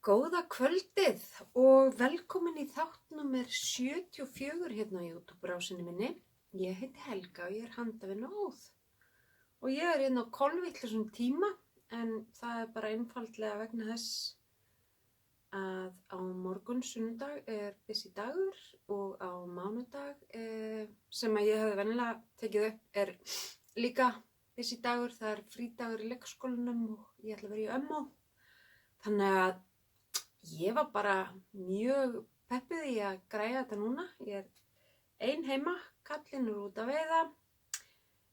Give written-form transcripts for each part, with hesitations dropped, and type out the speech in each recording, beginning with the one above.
Góða kvöldið og velkomin í þátt númer 74 hérna á YouTube-rásinni minni. Ég heiti Helga og ég handafinn og óð. Og ég hérna á kolvitlausum tíma en það bara einfaldlega vegna þess að á morgun sunnudag busy dagur og á mánudag sem að ég hefði venjulega tekið upp líka busy dagur. Það frídagur í leikskólanum og ég ætla að vera í ömmó. Þannig að ég var bara mjög peppuð í að græja þetta núna. Ég ein heima, kallinn út að veiða,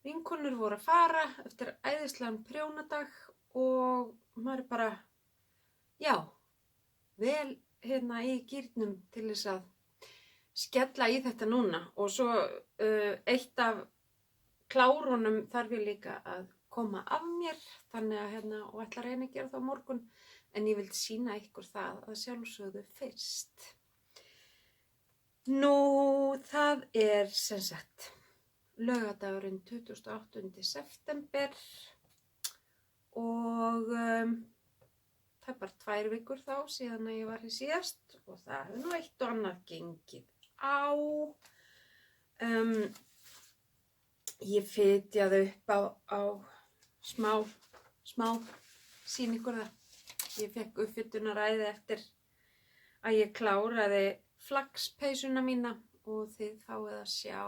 vinkonur voru að fara eftir æðislegan prjónadag og maður bara, vel hérna í gírnum til þess að skella í þetta núna. Og svo eitt af klárunum þarf ég líka að koma af mér, þannig að og ætla að reyna að gera það á morgun. En ég vildi sýna ykkur það að sjálfsögðu fyrst. Nú, það sem sagt laugardagurinn 28. september og það bara 2 vikur þá síðan að ég var hér síðast og það hefur nú eitt og annað gengið á. Ég fitjaði upp á smá sýn ykkur það. Ég fekk uppfittunaræði eftir að ég kláraði flagspeysuna mína og þið fáið að sjá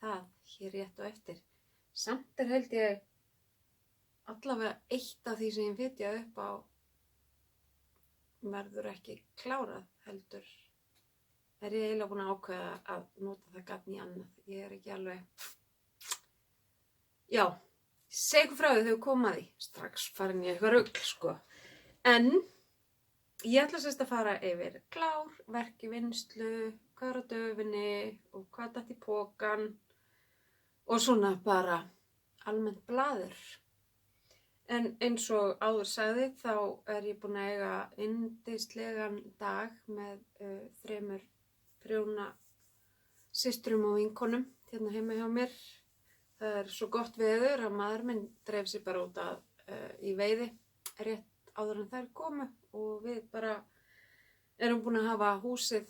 það hér rétt og eftir. Samt held ég allavega eitt af því sem ég fitjaði upp á verður ekki klárað heldur. Ég eiginlega búin að ákveða að nota það gatn í annað. Ég ekki alveg, seg ykkur frá því þegar kom að því. Strax farin ég eitthvað rugl, sko. En ég ætla sérst að fara yfir klár, verk í vinnslu, hvað á döfinni og hvað datt í pokan og svona bara almennt blaður. En eins og áður sagði þá ég búin að eiga yndislegan dag með 3 prjóna systrum og vinkonum hérna heima hjá mér. Það svo gott veður að maður minn dreif sig bara út í veiði rétt áður en þær komu og við bara erum búin að hafa húsið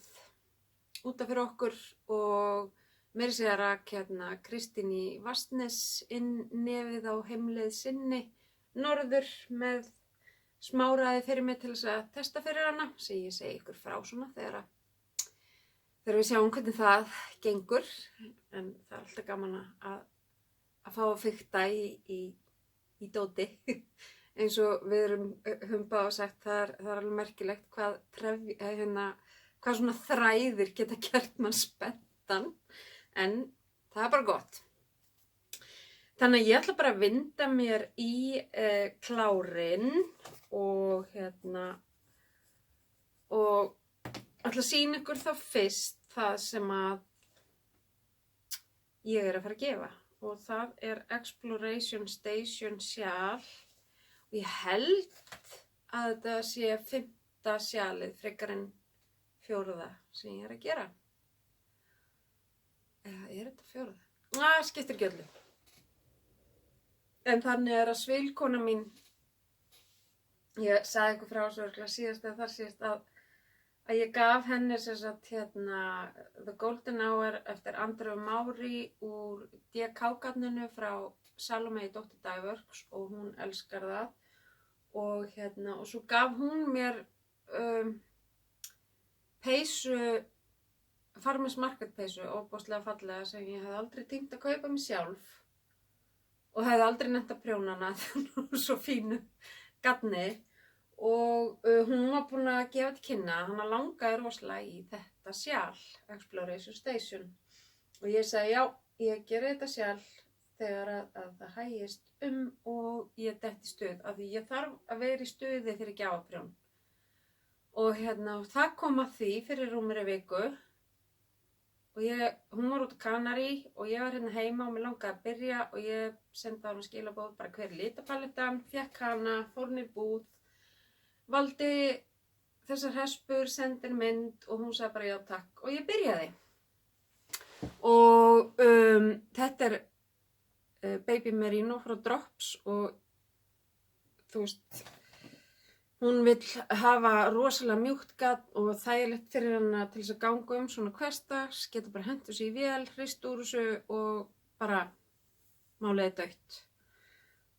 útaf fyrir okkur og meira að segja rak Kristín í Vatnsnes inn nefið á heimleið sinni norður með smáræði fyrir mig til þess að testa fyrir hana sem ég segi ykkur frá svona þegar við sjáum hvernig það gengur. En það alltaf gaman að fá að fikta í dóti. Eins og við höfum bara sagt, það alveg merkilegt hvað svona þræðir geta gert mann spenntan, en það bara gott. Þannig að ég ætla bara að vinda mér í klárinn og og ætla að sýna ykkur þá fyrst það sem að ég að fara að gefa og það Exploration Station sjal. Og ég held að þetta sé 5. sjalið frekar en 4. sem ég að gera. Eða þetta 4? Skiptir ekki öllu. En þannig að svilkona mín, ég sagði ykkur frá svo síðast eða þar síðast að ég gaf henni The Golden Hour eftir Andreu Mári úr DK-gatninu frá Salome dóttir Dævörks og hún elskar það. Og svo gaf hún mér peysu, Farmers Market peysu, óbúslega fallega sem ég hefði aldrei tímt að kaupa mig sjálf og hefði aldrei nennt að prjóna hana þannig að svo fínu gatni og hún var búin að gefa til kynna, hana langaði rosalega í þetta sjal, Exploration Station og ég sagði ég geri þetta sjal þegar að það hægist og ég detti í stuð af því ég þarf að vera í stuði fyrir gjafaprjón. Og það kom að því fyrir rúmri viku og hún var út á Kanarí og ég var heima og mér langaði að byrja og ég sendi á hana skilaboð bara hver litapalettan, fékk hana, fór niður í búð, valdi þessar hespur, sendir mynd og hún sagði bara já takk og ég byrjaði. Og þetta Baby Merino frá Drops og þú veist, Hún vill hafa rosalega mjúkt gat og þægilegt fyrir hana til þess að ganga svona hversdags, geta bara hentu sig í vél, hrist úr þessu og bara málið er dautt.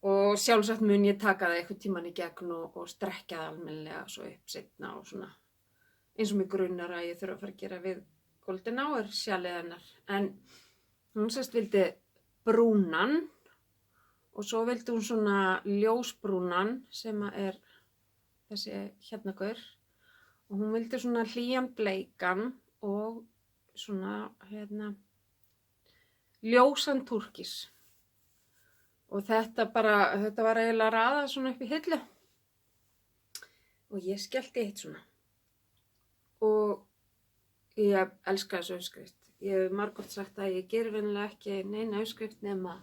Og sjálfsagt mun ég taka það einhvern tímann í gegn og strekkja það almennilega svo upp seinna og svona. Eins og mig grunar að ég þurfa að fara að gera við Golden Hour sjalið hennar. En hún vildi brúnan og svo vildi hún svona ljósbrúnan sem er þessi hérna gaur. Og hún vildi svona hlýjan bleikan og svona ljósan túrkis. Og þetta var eiginlega raðað svona upp í hillu. Og ég skellti eitt svona. Og ég elska þessu uppskrift. Ég hef margoft sagt að ég geri venjulega ekki neina uppskrift nema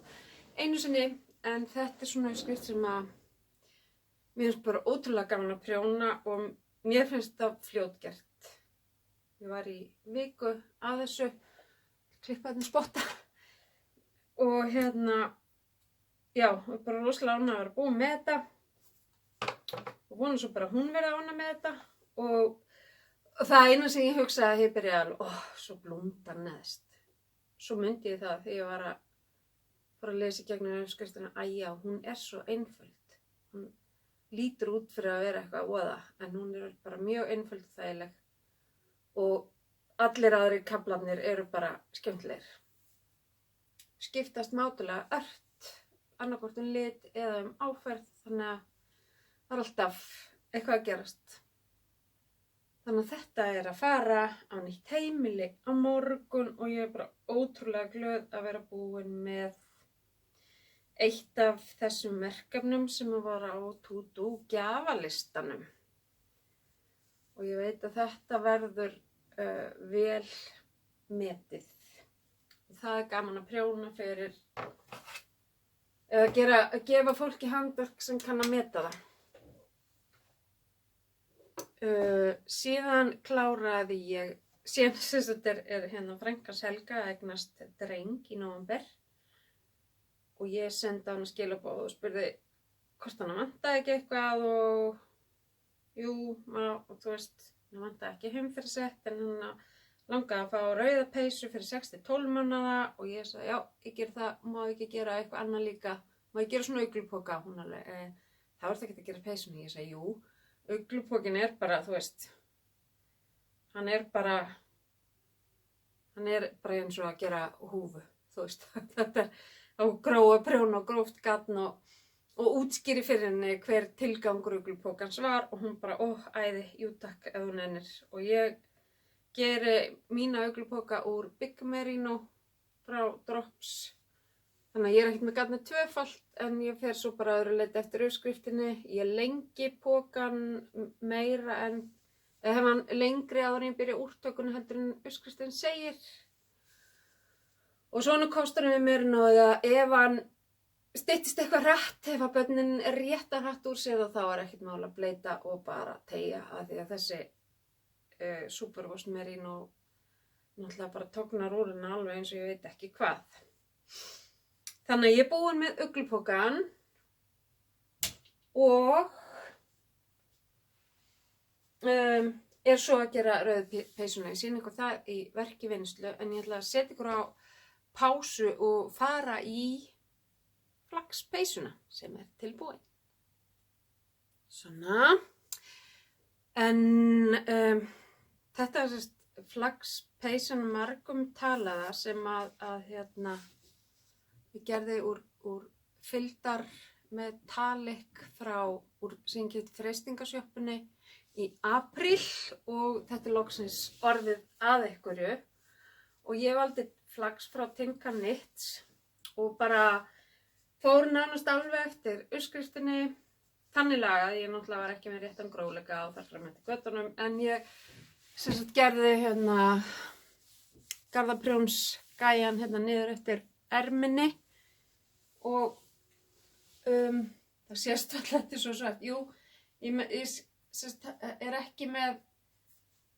einu sinni. En þetta er svona uppskrift sem að mér finnst bara ótrúlega gaman að prjóna og mér finnst það fljótgert. Ég var í viku að þessu, klippaði spotta. Og já, bara rosalega ánægð að vera búin með þetta og vona svo bara að hún verði ánægð með þetta og það eina sem ég hugsaði að ég byrjaði alveg, svo blúndar neðst. Svo myndi ég það þegar ég var að fara að lesa í gegnum uppskriftina að já, hún er svo einföld. Hún lítur út fyrir að vera eitthvað voða en hún er bara mjög einföld og þægileg og allir aðrir kaflarnir eru bara skemmtilegir. Skiptast mátulega ört annarkvort lit eða áferð, þannig að það er alltaf eitthvað að gerast. Þannig að þetta er að fara á nýtt heimili á morgun og ég er bara ótrúlega glöð að vera búin með eitt af þessum verkefnum sem var á to-do gjafalistanum. Og ég veit að þetta verður vel metið. Það er gaman að prjóna fyrir eða gefa fólki handverk sem kann að meta það. Síðan kláraði ég, síðan er frænkans Helga að eignast dreng í nóvember og ég sendi hann skilaboð og spurði hvort hann vantaði ekki eitthvað og jú, og þú veist, hann vantaði ekki heimferðsett en hann langaði að fá rauða peysu fyrir 6-12 mánaða og ég sagði, já, ég ger það, má ekki gera eitthvað annað líka, má ég gera svona auglupoka, hún alveg, það var það ekki að gera peysunni, ég sagði, jú, auglupokin er bara, þú veist, hann er bara eins og að gera húfu, þú veist, þetta er á gróa prjón og gróft gatn og útskýri fyrir henni hver tilgangur auglupokans var og hún bara, æði, jú takk, ef hún ennir og ég geri mína auglupoka úr Big Merino frá Drops. Þannig að ég er ekkert með gatnið tvöfalt en ég fer svo bara öðru leyti eftir uppskriftinni. Ég lengi pokan meira en, hef hann lengri áður en ég byrja úrtökunni heldur en uppskriftin segir. Og svona kostar hann við Merino að ef hann styttist eitthvað hratt, ef að börnin réttar hratt úr sér þá er ekkert mál að bleita og bara teygja að því að þessi Superwash Merino náttúrulega bara tognar úr henni alveg eins og ég veit ekki hvað. Þannig að ég er búin með uglupokan og er svo að gera rauðu peysuna. Ég sýni ykkur það í verkivinnslu en ég ætla að setja ykkur á pásu og fara í flakspeysuna sem er tilbúin. Svona. En þetta er flagspeysan margum talaða sem að ég gerði úr fylgdar metallic sem ég keypti freistingasjoppunni í apríl og þetta er loksins orðið að einhverju og ég valdi flags frá Tinka Knits og bara fór nánast alveg eftir uppskriftinni. Þannig lagað, ég náttúrulega var ekki með réttan grófleika og þar fram eftir göttunum, en ég gerði garðaprjónsgæjan niður eftir erminni og það sést alltaf þetta er svo svart. Jú, ég er ekki með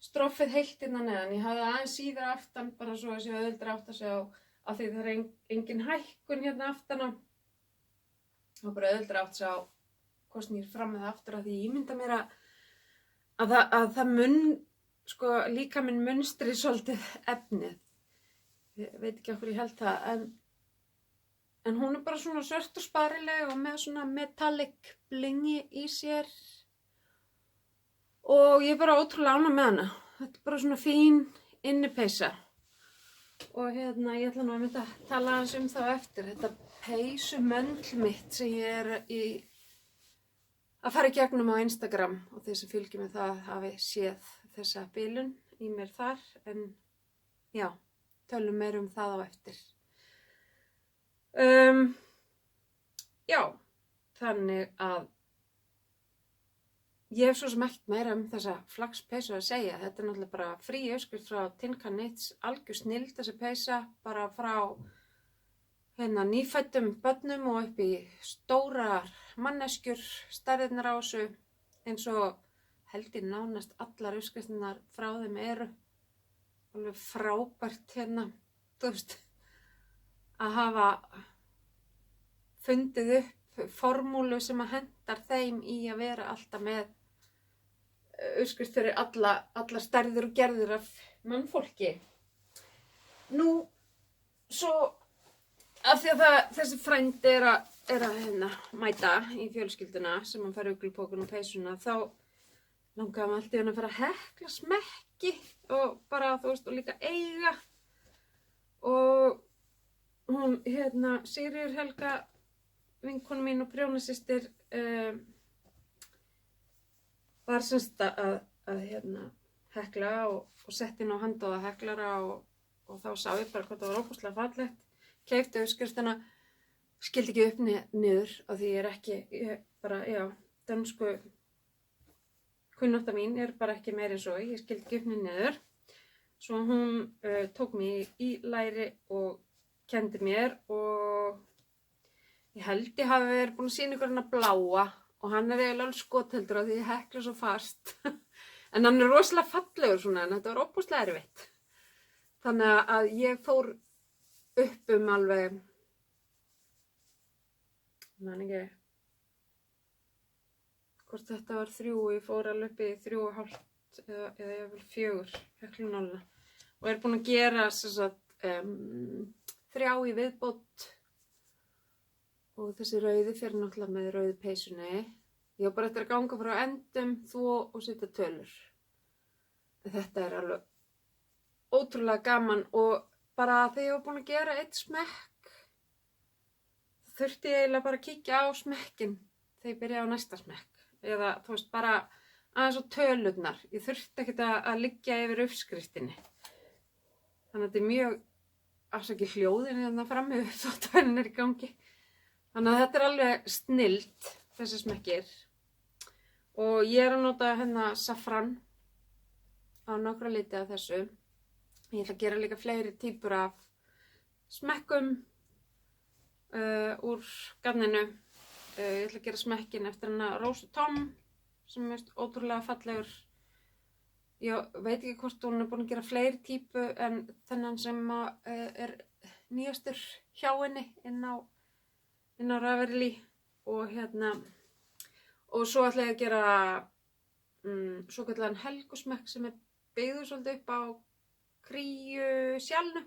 stroffið heilt innan neðan, ég hafði aðeins síðar aftan bara svo að ég auðvitað átt að sjá að því það er engin hækkun aftan á og bara auðvitað átt að sjá hvort snýr fram eða aftur af því ég mynda mér að það sko líka minn munstri svolítið efnið. Ég veit ekki okkur ég held það, en hún bara svona svört og sparileg og með svona metallic blingi í sér og ég bara ótrúlega ánægð með hana. Þetta bara svona fín innipeysa og ég ætla nú að tala aðeins þá eftir. Þetta peysumöndl mitt sem ég að fara í gegnum á Instagram og þeir sem fylgja mig það hafi séð þessa bilun í mér þar, en já, tölum meira það á eftir. Já, þannig að ég hef svo sem ekkert meira þessa flagspeysu að segja. Þetta náttúrulega bara frí uppskrift frá Tinka Knits, algjör snilld þessi peysa, bara frá nýfæddum börnum og upp í stórar manneskjur, stærðirnar á þessu, eins og held ég nánast allar uppskriftirnar frá þeim eru. Alveg frábært þú veist, að hafa fundið upp formúlu sem að hendar þeim í að vera alltaf með uppskrift fyrir allar stærðir og gerðir af mannfólki. Nú, svo af því að þessi frændi er að mæta í fjölskylduna sem hann fær uglupókun og peysuna, þá langaði maður alltaf að fara að hekla smekki og bara, þú veist, og líka eiga. Og hún, Sigríður Helga, vinkona mín og prjónasystir, var semst að hekla og setti inn á handóða heklara og þá sá ég bara hvað það var óbúslega fallegt. Keypti uppskriftina, skildi ekki upp niður af því dönsku kunnátta mín bara ekki meira en svo, ég skildi ekki upp niður. Svo hún tók mig í læri og kendi mér og ég held ég hafi verið búin að sýna ykkur hana bláa og hann eiginlega alveg skotheldur af því ég hekla svo fast. En hann rosalega fallegur svona, en þetta var óbúslega erfitt. Þannig að ég fór upp alveg, man ekki hvort þetta var 3, ég fór alveg upp í 3,5 eða jafnvel 4 heklunálna og búin að gera sagt, 3 í viðbót og þessi rauði fyrir náttúrulega með rauðu peysunni. Ég var bara eftir að ganga frá endum, þvo og setja tölur. Þetta alveg ótrúlega gaman og bara þegar ég var búin að gera eitt smekk, þurfti ég eiginlega bara að kíkja á smekkin þegar ég byrjaði á næsta smekk. Eða þú veist, bara aðeins á tölurnar. Ég þurfti ekkert að liggja yfir uppskriftinni. Þannig að þetta mjög afsakið hljóðin hérna frammi þóttavælinn í gangi. Þannig að þetta alveg snilld, þessi smekkir. Og ég að nota safran á nokkra liti af þessu. Ég ætla að gera líka fleiri típur af smekkum úr garninu. Ég ætla að gera smekkin eftir Rósu Tom sem er ótrúlega fallegur. Ég veit ekki hvort hún búin að gera fleiri típu en þennan sem er nýjastur hjá henni inn á Ravelry og og svo ætla ég að gera svokallaðan helgusmekk sem byggður svolítið upp á kríu sjálfnu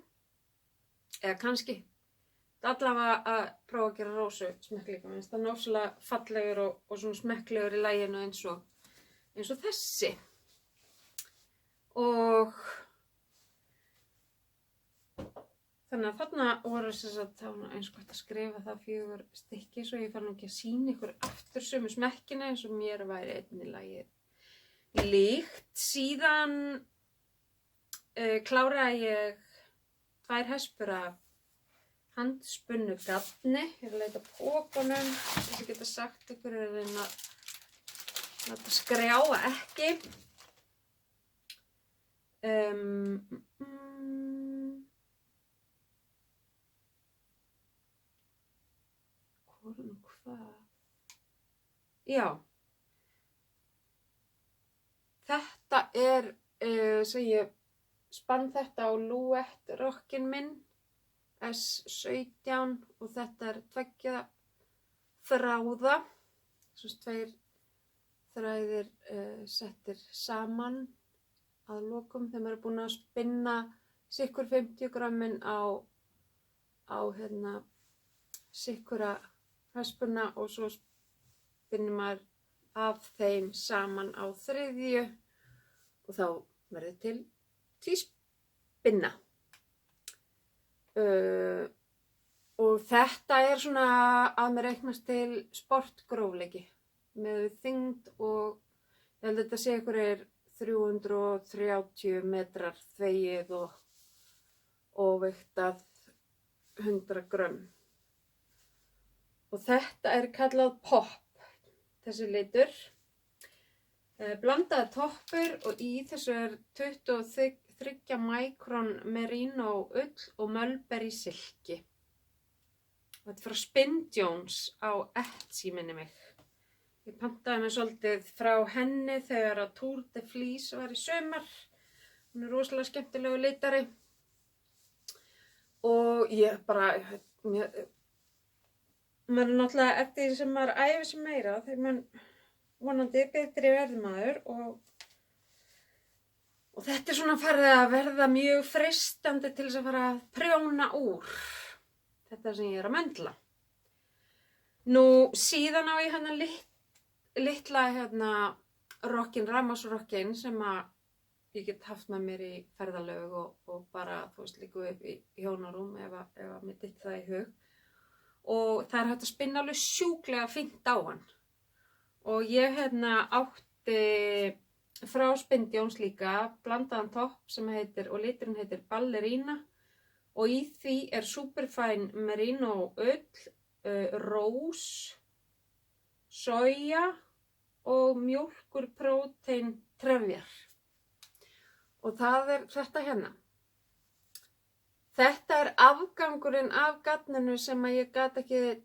eða kannski allavega að prófa að gera Rósu smekk líka. Mér finnst það náttúrulega fallegur og svona smekklegur í laginu eins og þessi. Og þannig að þarna voru eins og hægt að skrifa það 4 stykki svo ég fara nú ekki að sýna ykkur aftur sömu smekkina eins og mér væri einnig lagið líkt. Síðan kláraði ég 2 hespur af handspunnu garni. Ég er að leita pókunum þess að geta sagt ykkur að reyna að láta skrjáa ekki. Hvað? Já. Þetta sem ég spann þetta á Louet rokkin minn S17 og þetta er 2 þráða Svo tveir þræðir settir saman að lokum þegar maður er búin að spinna sikkur 50 grammin á sikkura hespuna og svo spinnir maður af þeim saman á þriðju og þá verður til tvíspinna. Og þetta svona að mér reiknast til sportgrófleiki með þyngd og ég held að þetta sé einhverjir 330 metrar þvegið og vektað 100 grömm. Og þetta kallað pop, þessi litur. Blandaði toppur og í þessu 23 micron merino ull og mulberry silki. Þetta frá Spin Jones á Etsy minni mig. Ég pantaði mér svolítið frá henni þegar að Tour de Fleece var í sumar. Hún rosalega skemmtilegu litari. Og ég bara, maður náttúrulega eftir því sem maður æfir sig meira, þegar maður vonandi betri verðmaður og þetta svona farið að verða mjög freistandi til þess að fara að prjóna úr þetta sem ég að möndla. Nú síðan á ég litla rokkin, rafmagnsrokkin sem að ég get haft með mér í ferðalög og bara, líka upp í hjónarúm ef að mér dytti það í hug. Og það hægt að spinna alveg sjúklega fínt á hann. Og ég átti frá Spin Jones líka blandaðan topp sem og liturinn heitir Ballerina og í því superfine merino ull, rós, soja og mjólkurprótein trefjar. Og það þetta hérna. Þetta afgangurinn af garninu sem að ég gat ekki,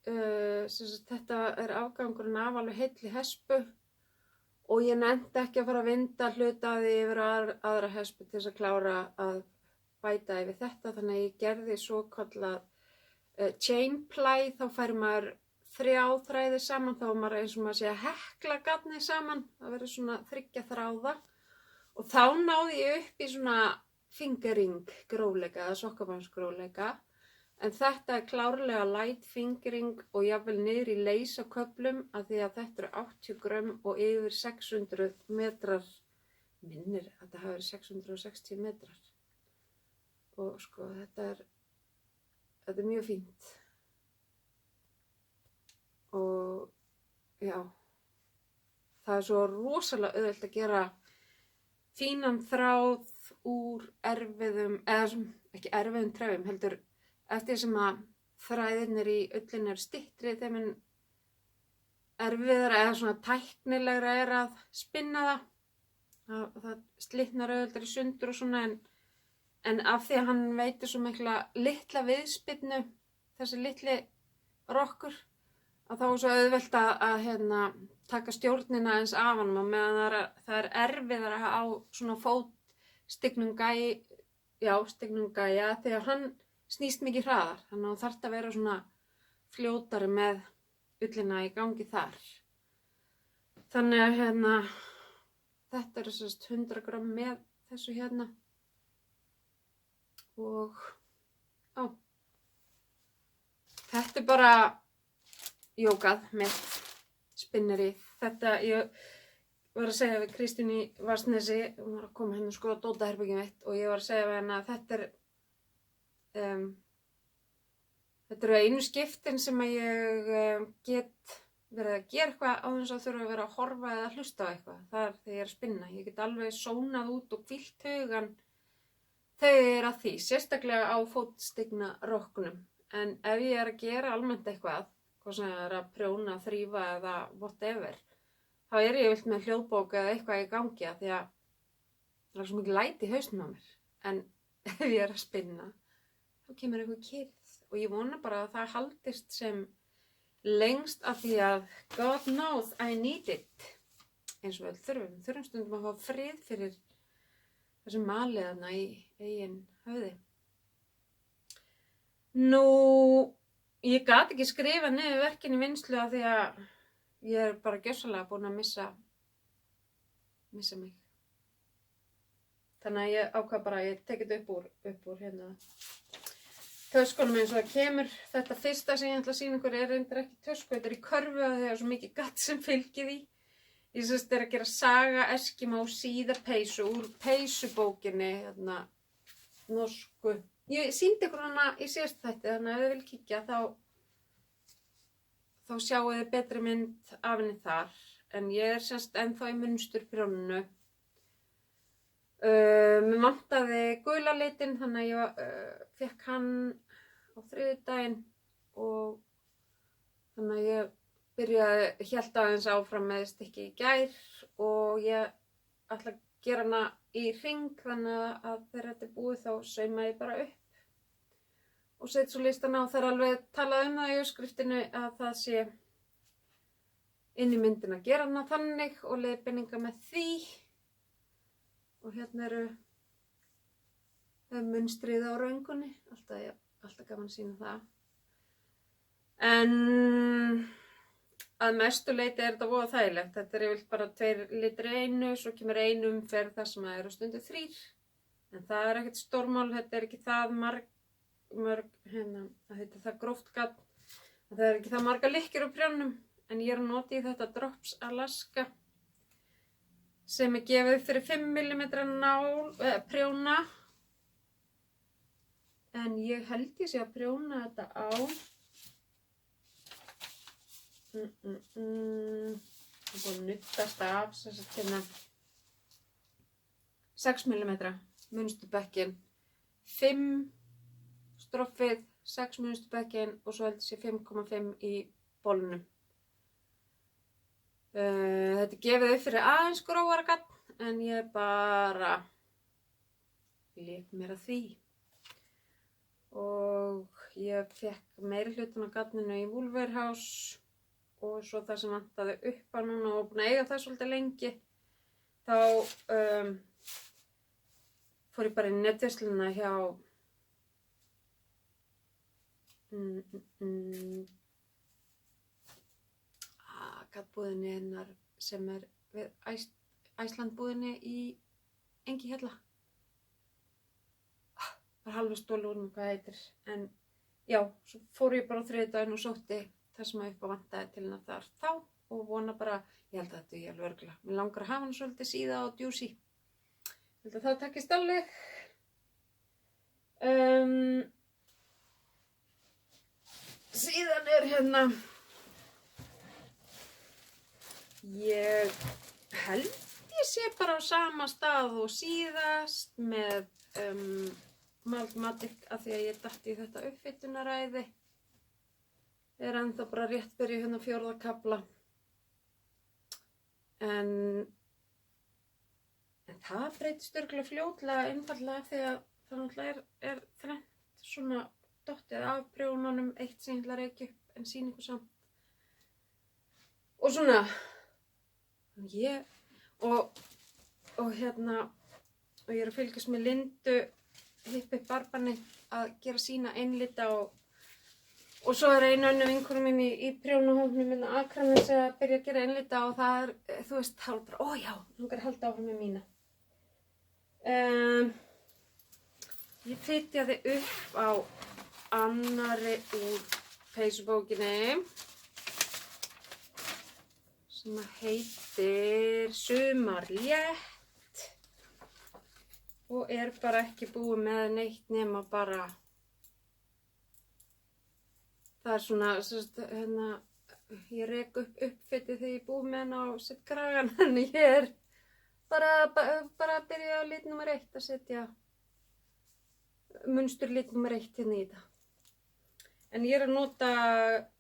þetta afgangurinn af alveg heilli hespu og ég nennti ekki að fara að vinda hluta af því yfir aðra hespu til þess að klára að bæta yfir þetta. Þannig að ég gerði svokallað chain ply, þá fær maður 3 þræði saman, þá maður eins og maður sé að hekla garnið saman, það verður svona 3 þráða og þá náði ég upp í svona fingering grófleika eða sokkabandsgrófleika en þetta klárlega light fingering og jafnvel niður í leysaköflum af því að þetta 80 grömm og yfir 600 metrar, minnir að þetta hafi verið 660 metrar og sko þetta mjög fínt og já, það svo rosalega auðvelt að gera fínan þráð úr erfiðum, eða ekki erfiðum trefjum, heldur eftir sem að þræðirnir í ullinni styttri þeim erfiðara eða svona tæknilegra að spinna það slitnar auðvitað í sundur og svona en af því að hann veitir svo mikla litla viðspinnu, þessi litli rokkur, að þá svo auðvelt að taka stjórnina eins af honum og meðan það erfiðara á svona stignum gæja því að hann snýst mikið hraðar, þannig að þú þarft að vera svona fljótari með ullina í gangi þar. Þannig að þetta 100 grömm með þessu og þetta bara jókað með spinnerið. Þetta, ég var að segja við Kristínu í Vatnsnesi, hún var að koma og skoða dótaherbergið mitt og ég var að segja við henni að þetta einu skiptin sem að ég get verið að gera eitthvað á þess að þurfa að vera að horfa eða að hlusta á eitthvað. Það þegar ég að spinna. Ég get alveg sónað út og hvílt hugan þegar að því, sérstaklega á fótstigna rokkunum. En ef ég að gera almennt eitthvað, hvað sem að prjóna, þrífa eða whatever, þá ég vilt með hljóðbók eða eitthvað í gangi því að það svo mikið læti í hausnum á mér. En ef ég að spinna, þá kemur eitthvað kyrrð og ég vona bara að það haldist sem lengst af því að God knows I need it. Eins og vel þurfum stundum að fá frið fyrir þessu maliðana í eigin höfði. Nú, ég gat ekki skrifa niður verkin í vinnslu af því að ég bara gjörsamlega búin að missa mig. Þannig að ég ákvað bara að ég tekið upp úr hérna töskunum eins og það kemur. Þetta fyrsta sem ég ætla að sýna ykkur reyndar ekki tösku, þetta í körfu að það svo mikið gatt sem fylgir því. Ég að gera Saga Eskimo síðapeysu úr peysubókinni, hérna, norsku. Ég sýndi ykkur hana í síðasta þætti, þannig að ef þið vil kíkja þá sjáu þið betri mynd af henni þar. En ég semst ennþá í munsturprjóninu. Mér vantaði gula litinn, þannig að ég fékk hann á þriðjudaginn og þannig að ég hélt aðeins áfram með stykki í gær og ég ætla að gera hana í hring, þannig að þegar þetta búið þá sauma ég bara upp og set svo listan á. Það alveg talað það í uppskriftinu að það sé inn í myndin að gera hana þannig og leiðbeiningar með því. Og hérna eru munstrið á röngunni, alltaf gaman að sýna það. En að mestu leyti þetta voða þægilegt. Þetta yfirleitt bara 2 litri einu, svo kemur einu umferð þar sem það eru stundu 3. En það ekkert stórmál, þetta ekki það mörg hérna, þetta það gróft gatt. Það ekki það marga lykkjur á prjónum, en ég að nota í þetta Drops Alaska sem gefið fyrir 5 mm prjóna. En ég held ég sé að prjóna þetta á það er búin að nuddast af hérna 6 mm munsturbekkin, 5 stroffið, 6 munsturbekkin og svo held ég sé 5,5 í bolnum. Þetta gefið upp fyrir aðeins grófara gatt, en ég bara lék mér að því. Og ég fekk meiri hlutan á gattinu í Wolverhouse og svo það sem vantaði upp á núna og búin að eiga það svolítið lengi. Þá fór ég bara í netverslunina hjá gattbúðinni hennar sem við Æslandbúðinni í Engihjalla. Var halva stólu úr hvað heitir. En já, svo fór ég bara á þriðjudaginn og sótti það sem upp á vantaði til hennar þar þá og vona bara, ég held að þetta er alveg örgulega. Mér langar að hafa hann svolítið síða og djúsi. Ég held að það takist alveg. Síðan hérna ég held ég sé bara á sama stað og síðast með Maldmatic af því að ég datt í þetta uppfitunaræði. Er ennþá bara rétt byrja hérna 4. kafla. En það breytist örugglega fljótlega einfaldlega því að það náttúrulega er þrennt svona dottið af prjónunum, eitt sem ég ætla að reykja upp en sýna ykkur samt. Og svona og hérna og ég er að fylgjast með Lindu Hippi Barbanni að gera sína einlita og svo er einu önnur vinkonu mín í prjónahópnum minna Akranesi að byrja að gera einlita og það þú veist, þá bara, ó já, langar að halda áfram með mína. Ég fitjaði upp á annarri úr peysubókinni sem heitir Sumarlétt og er bara ekki búið með neitt nema bara það svona hérna, ég rek upp uppfitið þegar ég er búið með henn á sitt kragan en ég er bara að byrja á lit nr. 1 að setja munstur lit nr. 1 hérna í þetta. En ég er að nota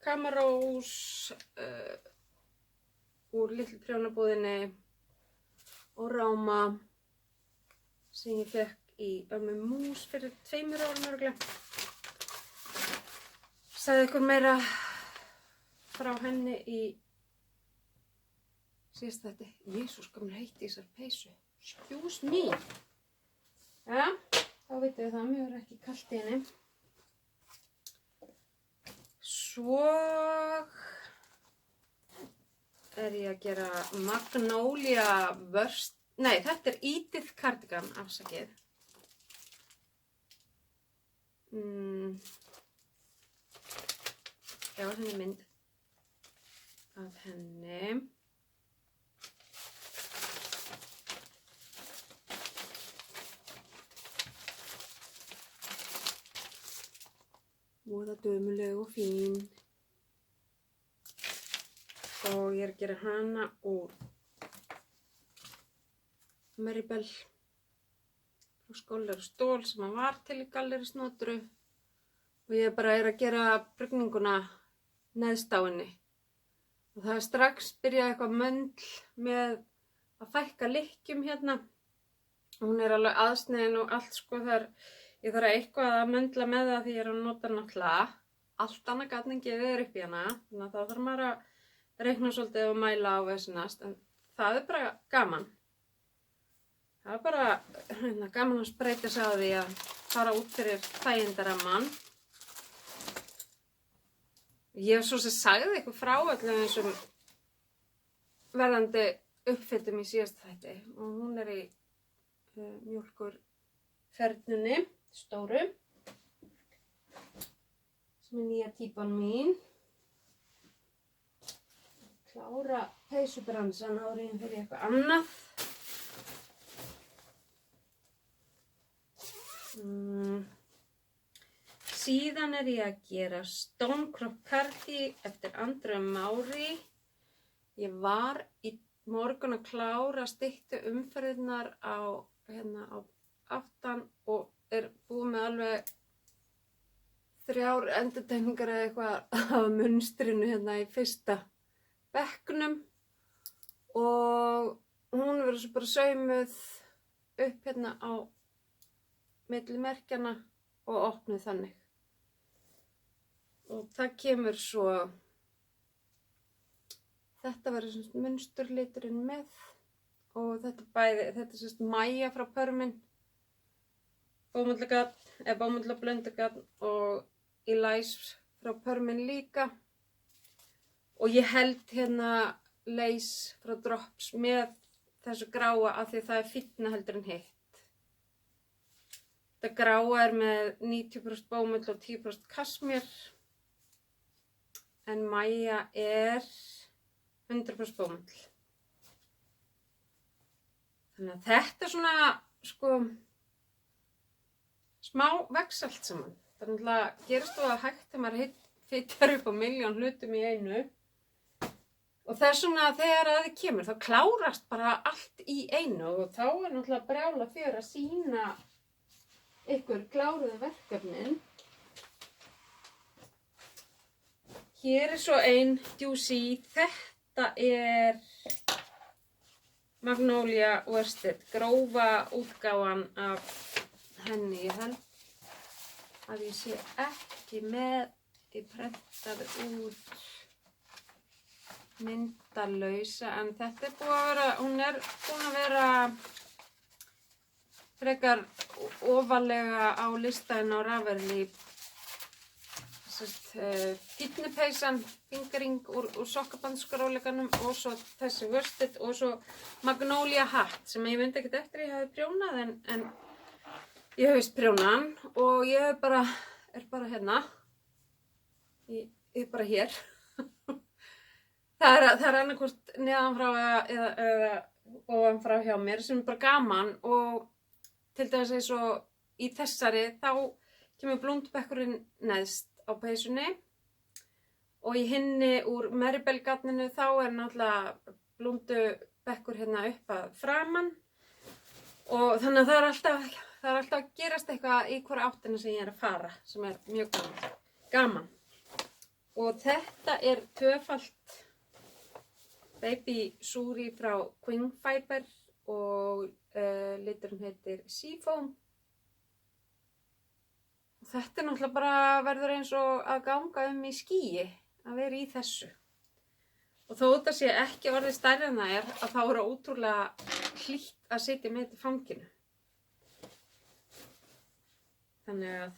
Camarós úr litlu prjónabúðinni og Ráma sem ég fekk í Ömmu Mús fyrir 2 árum örugglega. Sagði ykkur meira frá henni í síðast þetta. Jesús, hvað mér heitti í þessar peysu. Excuse me. Ja, þá veitum við það, mér er ekki kalt í henni. Svo er ég að gera Magnolia Worst, nei, þetta er Edith Cardigan, afsakið. Já, henni mynd af henni. Voða dömuleg og fín. Og ég er að gera hana úr Maribel frá Skólar og Stól sem hann var til í Galleri Snotru. Og ég bara er að gera brugninguna neðst á henni. Og það er strax byrjað eitthvað möndl með að fækka lykkjum hérna. Hún er alveg aðsniðin og allt sko þar. Ég þarf eitthvað að möndla með það því ég er að nota náttúrulega allt annað gat en gefið þér upp í hana. Þannig að þá þarf maður að reikna svolítið og mæla á vesinast. En það er bara gaman. Það er bara gaman að spreyta sig á því að fara út fyrir þægindaramman. Ég hef svo sem sagði ykkur frá öllum þessum verðandi uppfylltum í síðasta þætti og hún er í mjólkurfernunni stóru sem er nýja típan mín. Klára peysubransan áður en fyrir eitthvað annað. Síðan er ég að gera Stonecrop Cardi eftir Andreu Mári. Ég var í morgun að klára styttu umferðirnar á aftan og er búið með alveg 3 endurtekningar eða eitthvað af munstrinu hérna í fyrsta bekknum. Og hún verður svo bara saumuð upp hérna á milli merkjana og opnuð þannig. Og það kemur svo, þetta verður svona munsturliturinn með og þetta er sérst Maja frá Pörmin, bómullagarn, eða bómullablöndugarn og Elise frá Pörmin líka. Og ég held hérna Lace frá Drops með þessu gráa af því það er fínna heldur en hitt. Þetta gráa er með 90% bómull og 10% kasmír. En Maja er 100% bómull. Þannig að þetta er svona, sko, smá vex allt saman. Það er náttúrulega gerist þú að hægt þegar maður hittar upp á 1.000.000 hlutum í einu. Og það er svona þegar að þið kemur, þá klárast bara allt í einu og þá er náttúrulega brjála fyrir að sýna ykkur kláruðu verkefnin. Hér er svo ein Juicy, þetta er Magnolia Worsted, grófa útgáfan af henni. Ég held að ég sé ekki með, ég prentaði út myndalausa, en þetta er búið að vera, hún er búin að vera frekar ofalega á listaðinn á Ravelry. Fitnepeysan, fingering úr sokkabandsskróleikanum og svo þessi Worsted og svo Magnolia hatt sem ég myndi ekkert eftir ég hafi prjónað en ég hef vist prjónaðan og ég er bara hérna. Ég er bara hér. Það er annarkvort neðan frá eða ofan frá hjá mér sem er bara gaman og til dæmis eins og í þessari þá kemur blúndbekkurinn neðst á peysunni og í hinni úr Maribel garninu þá er náttúrulega blúndubekkur hérna upp að framan og þannig að það er alltaf að gerast eitthvað í hverja áttina sem ég er að fara sem er mjög gaman. Og þetta er tvöfalt Baby Suri frá Queen Fiber og liturinn heitir Seafoam. Þetta er náttúrulega bara verður eins og að ganga í skýi að vera í þessu. Og þó þetta sé ekki orðið stærri en það er að þá er ótrúlega hlýtt að sitja með þetta í fanginu. Þannig að,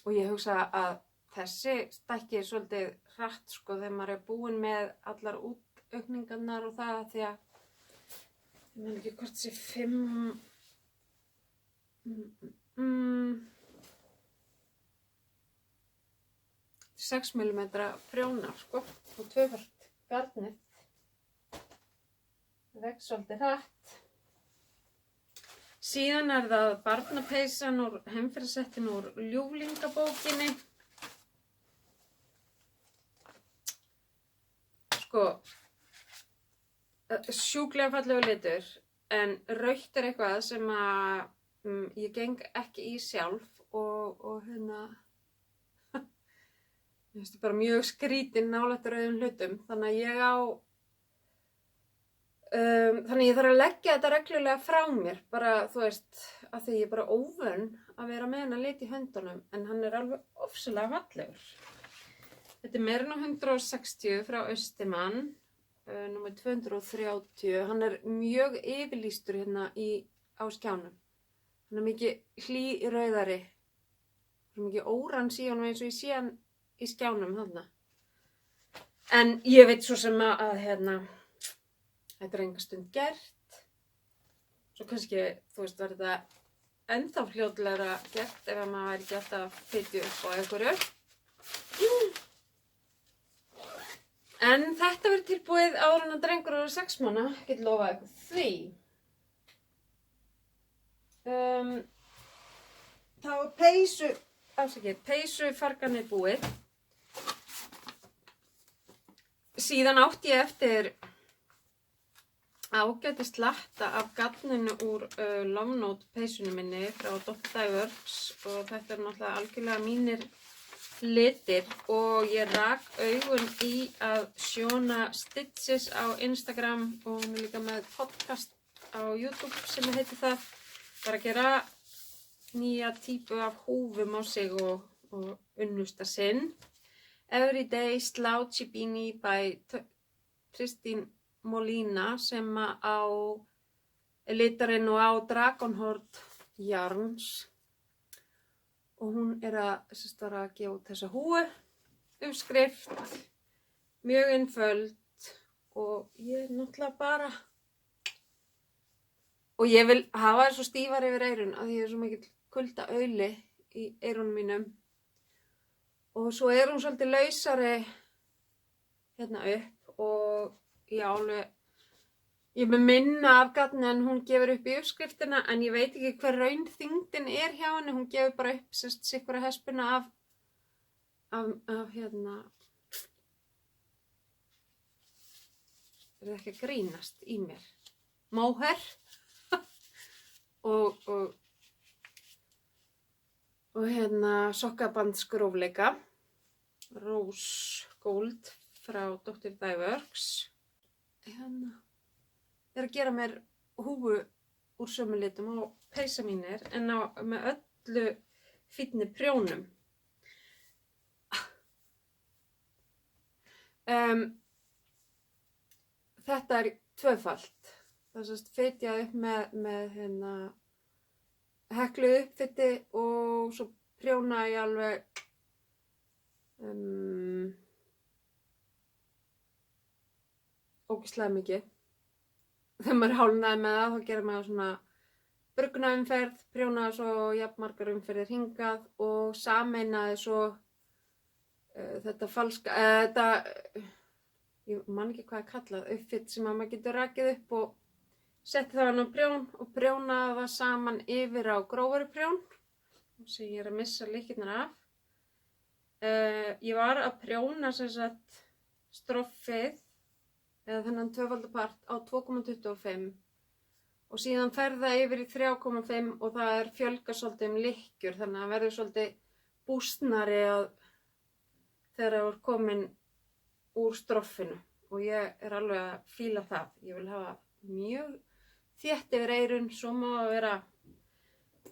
og ég hugsa að þessi stækki svolítið hratt sko þegar maður búinn með allar útaukningarnar og það því að ég meina ekki hvort þessi 6 mm prjóna sko og tvöfalt garnið vex svolítið hratt. Síðan það barnapeysan úr heimferðarsettinu úr ljúflingabókinni. Sko, sjúklega fallegur litur, en rautt eitthvað sem að ég geng ekki í sjálf og hérna, ég finnst bara mjög skrítin nálægt rauðum hlutum, þannig að ég þarf að leggja þetta reglulega frá mér, bara þú veist, að því ég er bara óvön að vera með hennar lit í höndunum, en hann er alveg ofsalega fallegur. Þetta er meira en 160 frá Austimann, númer 230, hann er mjög yfirlýstur hérna á skjánum. Hann er mikið hlýrauðari, hann er mikið órans í honum eins og ég sé hann í skjánum þarna. En ég veit svo sem að hérna, þetta enga stund gert. Svo kannski, þú veist, var þetta ennþá fljótlegra gert ef maður væri ekki alltaf að fitja upp á einhverju. En þetta verður tilbúið áður en að drengur eru 6 mánaða, get lofað ykkur því. Þá er peysufarganið búið. Síðan átti ég eftir ágæti slatta af garninu úr Love Note peysunni minni frá Dr. Diverse og þetta er náttúrulega algjörlega mínir litir og ég rak augun í að Shona Stitches á Instagram og hún er líka með podcast á YouTube sem heitir það. Bara að gera nýja típu af húfum á sig og unnusta sinn. Everyday Slouchy Beanie by Tristin Molina sem á litarinn og á Dragonhoard Yarns og hún er að gefa út þessa húfu, uppskrift, mjög einföld og ég er náttúrulega bara og ég vil hafa þær svo stífar yfir eyrun að ég er svo mikill kuldauli í eyrunum mínum og svo er hún svolítið lausari hérna upp og já, alveg, ég með minna af garni en hún gefur upp í uppskriftina en ég veit ekki hver raunþyngdin er hjá henni, hún gefur bara upp sikkura hespuna af hérna, er það ekki að grínast í mér, móher og hérna sokkabandsgrófleika, Rose Gold frá Dr. Diverse. Hérna er að gera mér húfu úr sömu litum á peysa mínir en með öllu fínni prjónum. Þetta er tvöfalt. Það er fitjað upp með hérna, hekluð uppfiti og svo prjóna ég alveg ógeðslega mikið. Þegar maður er hálfnaði með það, þá gerir maður svona bruggunaumferð, prjónaði svo jafnmargar umferðir hingað og sameinaði svo þetta falska, ég man ekki hvað er kallað, uppfitt sem að maður getur rakið upp og setti það hann á prjón og prjónaði það saman yfir á grófari prjón sem ég er að missa lykirnar af. Ég var að prjóna sem sagt stroffið eða þennan tvöfaldapart á 2,25 og síðan fer það yfir í 3,5 og það er fjölga svolítið lykkjur þannig að það verður svolítið bústnari þegar það er komin úr stroffinu og ég er alveg að fíla það. Ég vil hafa mjög þétt yfir eyrun, svo má það vera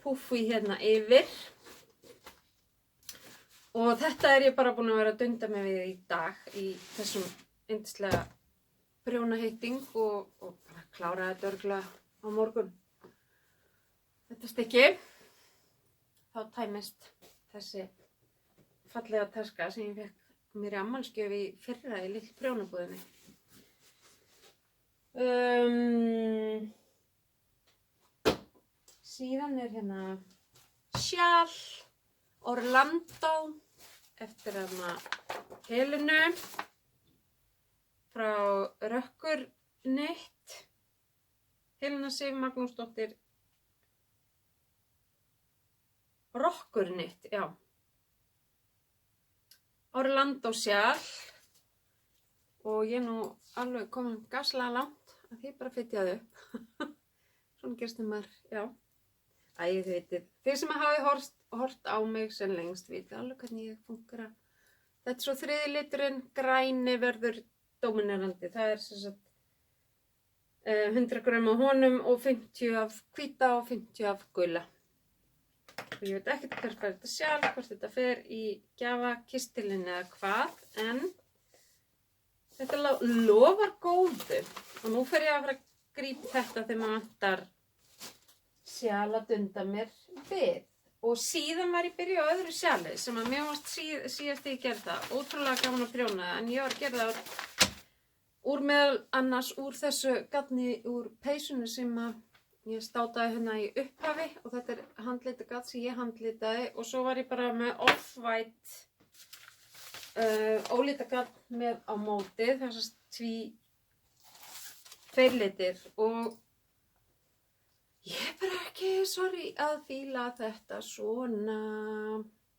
púffi hérna yfir. Og þetta er ég bara búin að vera að dunda mig við í dag í þessum yndislega prjónahitting og bara klára þetta örugglega á morgun. Þetta stykki, þá tæmist þessi fallega taska sem ég fekk mér í afmælisgjöf í fyrra í litlu prjónabúðinni. Síðan hérna sjal Orlando eftir Helenu frá Rökkur Knit. Helena Sif Magnúsdóttir. Rokkur Knit, já. Orlando sjal. Og ég nú alveg komin gaslega langt að því bara fytjaði upp. Svona gerst maður, já. Þið vitið. Þeir sem hafi hort á mig sem lengst vitið alveg hvernig ég funkar. Þetta er svo þriði liturinn, græni verður dominerandi. Það er sem sagt 100 grömm af honum og 50 af hvíta og 50 af gula. Og ég veit ekkert hvert fer þetta sjálf, hvort þetta fer í gjafakistilinn eða hvað, en þetta lofar góðu. Og nú fer ég að fara að grípa þetta þegar maður vantar sjal að dunda mér við. Og síðan var ég byrjuð á öðru sjali sem að mér varst síðast ég gerði það. Ótrúlega gaman að prjóna það, en ég var að gera það úr meðal annars úr þessu gatni úr peysunni sem að ég státaði hérna í upphafi og þetta er handlita gat sem ég handlitaði og svo var ég bara með off-white ólita gat með á móti þessast tveir litir og ég er bara ekki, sorry, að fíla þetta svona,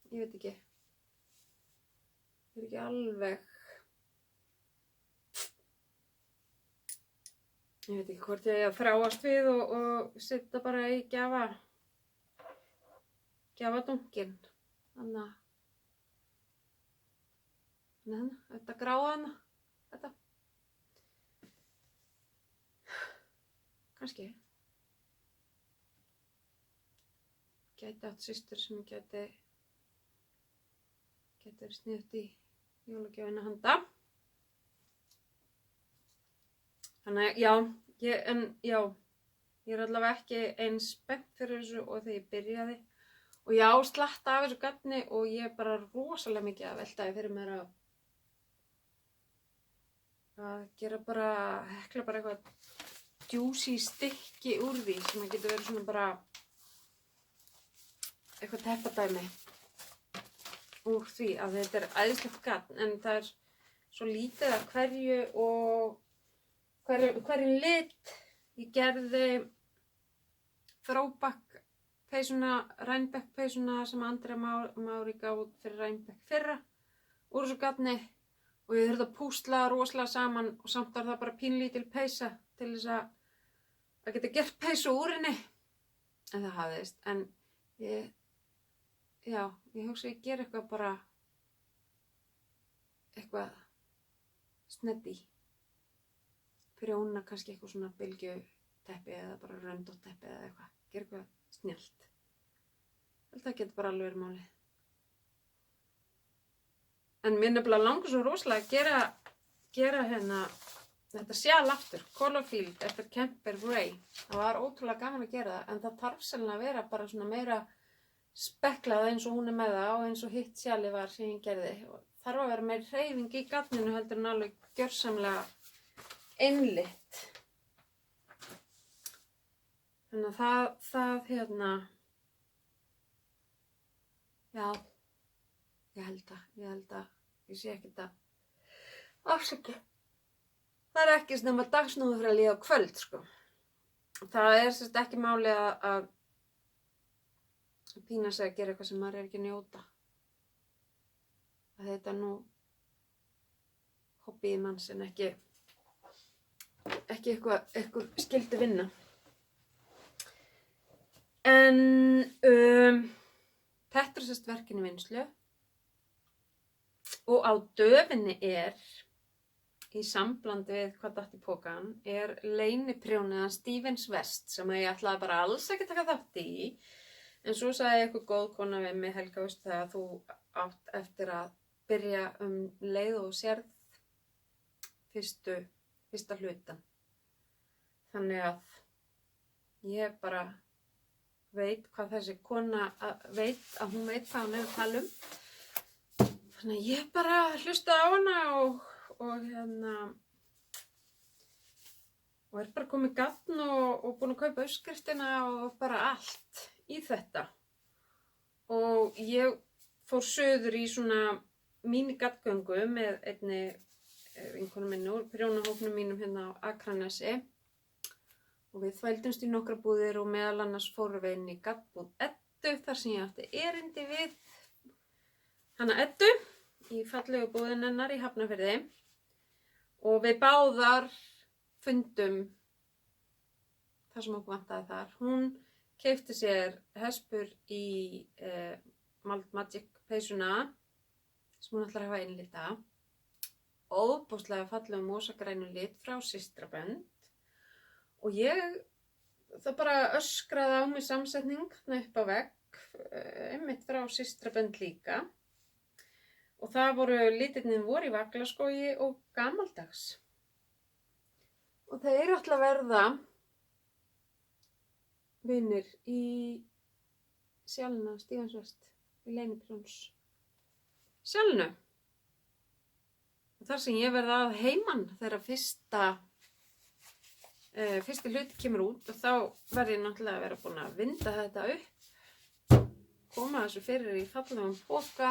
ég veit ekki, ég er ekki alveg, ég veit ekki hvort ég að þráast við og setja bara í gjafadunkin, þannig að þetta gráa hana, þetta, kannski. Gæti átt systur sem gæti verið sniðugt í jólagjöfina handa. Þannig ég er allavega ekki eins spennt fyrir þessu og þegar ég byrjaði. Og já, slatta af þessu gatni og ég er bara rosalega mikið að veltaði fyrir mér að gera bara, hekla bara eitthvað juicy stykki úr því sem getur verið svona bara eitthvað teppadæmi úr því að þetta er æðislegt gatn en það er svo lítið af hverju og hverjum lit. Ég gerði throwback peysuna, Rhinebeck peysuna sem Andrea Mári gaf út fyrir Rhinebeck fyrra úr þessu gatni og ég þurfti að púsla rosalega saman og samt var það bara pínlítil peysa til þess að geta gert peysu úr henni en það hafðist en ég hugsa ég gera eitthvað bara eitthvað sneddi prjóna kannski eitthvað svona bylgjuteppi eða bara röndótteppi eða eitthvað, gera eitthvað snjallt. Það getur bara alveg verið málið. En mér nefnilega langar svo rosalega að gera hérna þetta sjal aftur, Colorfield eftir Kemper Ray. Það var ótrúlega gaman að gera það en það þarf sennilega að vera bara svona meira speklað eins og hún er með það og eins og hitt sjali var sem ég gerði. Og þarf að vera meira hreyfing í gatninu heldur en alveg gjörsamlega einlitt. Þannig að það hérna, já, ég held að, ég sé ekkert að afsaki. Það er ekki snemma dagsnúðu fyrir að líða á kvöld, sko. Það er sérst ekki máli að pína sig að gera eitthvað sem maður er ekki að njóta. Að þetta er nú hobbyið manns en ekki eitthvað skyldi vinna. En þetta er sérst verkin í vinnslu og á döfinni er í samblandi við hvað datt í pokan er leyniprjóniðan Stevens West sem ég ætlaði bara alls ekki taka þátt í en svo sagði eitthvað góð kona við mig Helga veistu það að þú átt eftir að byrja leið og sérð fyrsta hlutan þannig að ég bara veit hvað þessi kona veit að hún veit hvað hún er að tala Þannig að ég bara hlustaði á hana og og bara komið gagn og búin að kaupa uppskriftina og bara allt í þetta. Og ég fór suður í svona mínigattgöngu með einni vinkonu minni úr prjónahópnum mínum hérna á Akranesi. Og við þvældumst í nokkra búðir og meðal annars fórum við inn í gattbúð Eddu þar sem ég átti erindi við hana Eddu í fallegu búðin hennar í Hafnarfirði. Og við báðar fundum það sem okkur vantaði þar. Hún keypti sér hespur í Malt Magic peysuna sem hún ætlar að hafa innlita. Óbúslega fallegum mosagrænu lit frá Systrabönd. Og það bara öskraði á mig samsetning upp á vegg, einmitt frá Systrabönd líka. Og það litirnir voru í Vaglaskógi og gamaldags. Og það eru alltaf að verða vinir í Sjálna, Stígansvest, í Leyniprjóns Sjálnu. Og þar sem ég verða að heiman þegar fyrsti hluti kemur út og þá verð ég náttúrulega að vera búin að vinda þetta upp, koma þessu fyrir í fallegum poka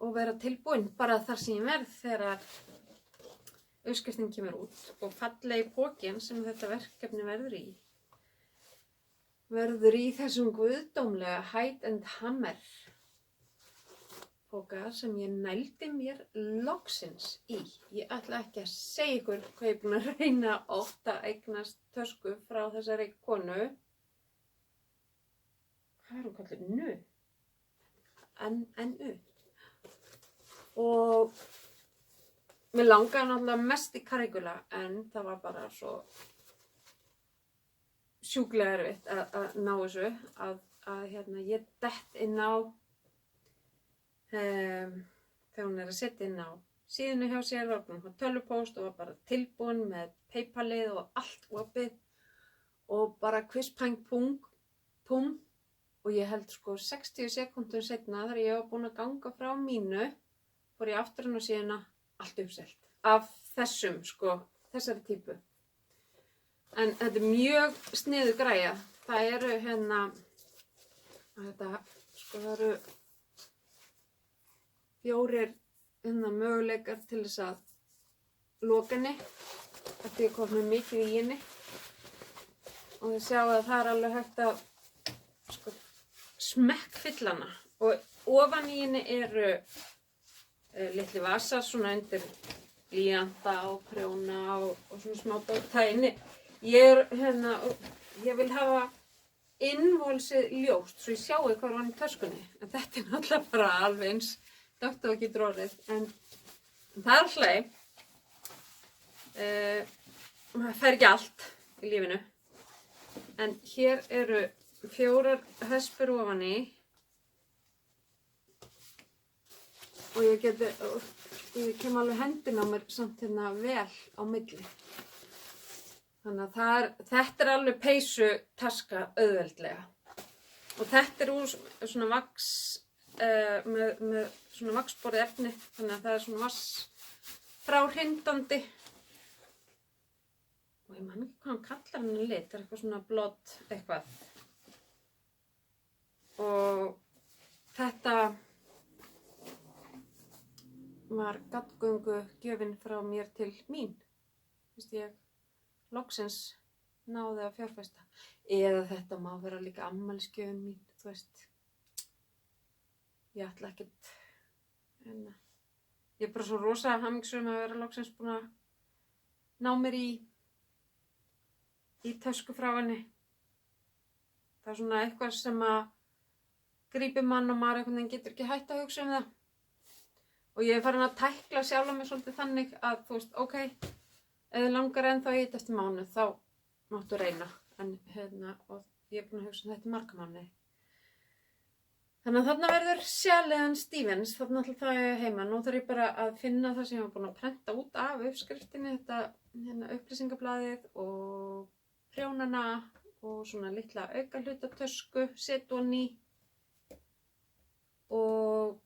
og vera tilbúin bara þar sem ég verð þegar uppskriftin kemur út. Og fallegi pokinn sem þetta verkefni verður í þessum guðdómlega Hide and Hammer poka sem ég nældi mér loksins í. Ég ætla ekki að segja ykkur hvað ég er búin að reyna oft að eignast tösku frá þessari konu. Hvað hún kallir? Nu. N-U. Og mér langaði náttúrulega mest í Caligula en það var bara svo sjúklega erfitt að ná þessu að ég dett inn á þegar hún að setja inn á síðuna hjá sér var hún á tölvupóst og var bara tilbúin með PayPalið og allt opið og bara quiz pang pum og ég held 60 sekúndum seinna þegar ég var búin að ganga frá mínu fór ég aftur inn á síðuna allt uppselt af þessari típu. En þetta er mjög sniðu græja. Það eru það eru 4 möguleikar til þess að loka henni. Þetta er komið mikið í henni. Og þið sjáu að það er alveg hægt að smekkfylla hana. Og ofan í henni eru litli vasar svona undir blýanta og prjóna og svona smá dótæni. Ég vil hafa innvolsið ljóst svo ég sjáu hvað var í töskunni. En þetta er náttúrulega bara alveg eins dökkt og ekki drórið. En það er alltaf. Það fer ekki allt í lífinu. En hér eru 4 hespur ofan í. Og ég kem alveg hendin á mér samt vel á milli. Þannig að þetta er alveg peysu taska auðveldlega. Og þetta er úr svona vax, með svona vaxborið efni, þannig að það er svona vassfráhrindandi. Og ég man ekki hvað hann kallar hennar lit, það er eitthvað svona blótt eitthvað. Og þetta var gattgöngu gjöfin frá mér til mín. Ég loksins náði að fjárfesta. Eða þetta má vera líka afmælisgjöfin mín, þú veist. Ég ætla ekkert. Ég er bara svo rosa hamingjusöm að vera loksins búin að ná mér í tösku frá henni. Það er svona eitthvað sem að grípi mann og maður einhvern veginn getur ekki hætt að hugsa það. Og ég er farin að tækla sjálfa mig svolítið þannig að þú veist, ok, ef þið langar ennþá í þetta eftir mánuð, þá máttu reyna. En og ég er búin að hugsa þetta marga mánuði. Þannig að þarna verður Sjallan Stevens, þarna ætla það heima. Nú þarf ég bara að finna það sem ég var búin að prenta út af uppskriftinni, þetta upplýsingablaðið og prjónana og svona litla auka hlutatösku, setja honni og